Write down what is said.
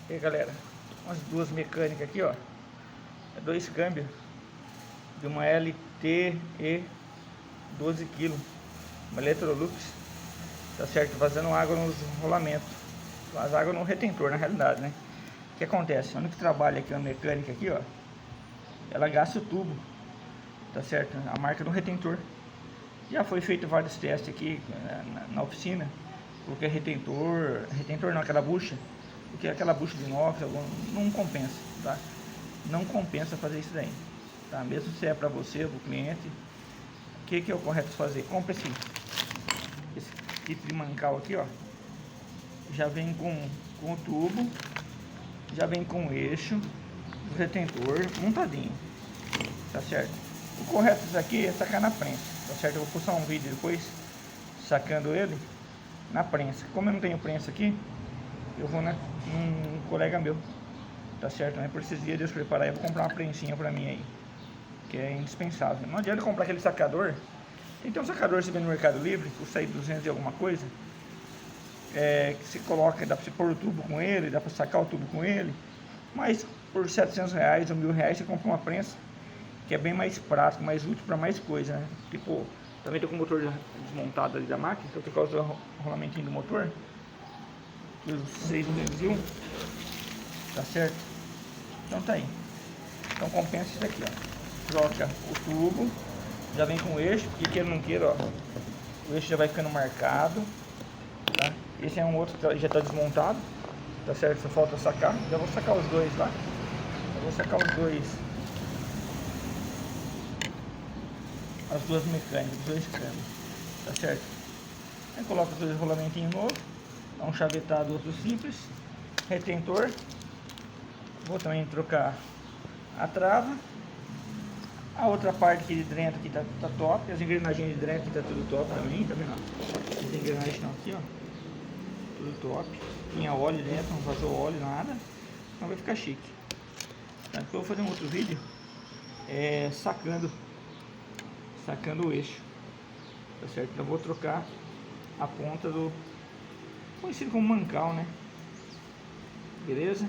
E aí, galera, umas duas mecânicas aqui, ó. É dois câmbios de uma LTE 12 kg, uma Electrolux, tá certo? Vazando água nos rolamentos, vaza água no retentor, na realidade, né? O que acontece? Onde que trabalha aqui uma mecânica aqui, ó, ela gasta o tubo, tá certo? A marca do retentor. Já foi feito vários testes aqui na oficina, porque retentor não, aquela bucha, porque aquela bucha de inox não compensa, tá? Não compensa fazer isso daí, tá? Mesmo se é para você, para o cliente, o que é o correto fazer? Compre esse kit de mancal aqui, ó. Já vem com o tubo, já vem com o eixo do retentor montadinho, tá certo? O correto disso aqui é sacar na prensa, tá certo? Eu vou postar um vídeo depois sacando ele na prensa. Como eu não tenho prensa aqui, eu vou num colega meu, tá certo? Né? Por esses dias Deus preparar, eu vou comprar uma prensinha pra mim aí, que é indispensável. Não adianta comprar aquele sacador. Tem que ter um sacador que você vê no Mercado Livre, custa aí 200 e alguma coisa, que você coloca, dá pra você pôr o tubo com ele, dá pra sacar o tubo com ele, mas por 700 reais ou 1000 reais você compra uma prensa, que é bem mais prático, mais útil para mais coisa, né? Tipo, também tô com o motor desmontado ali da máquina, então por causa do rolamentinho do motor, os 6 1, tá certo? Então tá aí. Então compensa isso aqui, ó. Troca o tubo, já vem com o eixo, porque queira ou não queira, ó, o eixo já vai ficando marcado, tá? Esse é um outro que já tá desmontado, tá certo? Só falta sacar. Já vou sacar os dois, tá? Eu vou sacar os dois, as duas mecânicas, os dois câmbios, tá certo? Aí coloca os dois rolamentinhos novos, dá um chavetado, outro simples, retentor. Vou também trocar a trava. A outra parte aqui de dentro aqui tá top, as engrenagens de dentro aqui tá tudo top também, tá vendo? As engrenagens estão aqui, ó, tudo top. Tinha óleo dentro, não vazou óleo, nada, então vai ficar chique. Tá? Depois eu vou fazer um outro vídeo sacando o eixo, tá certo? Então eu vou trocar a ponta do conhecido como mancal, né? Beleza?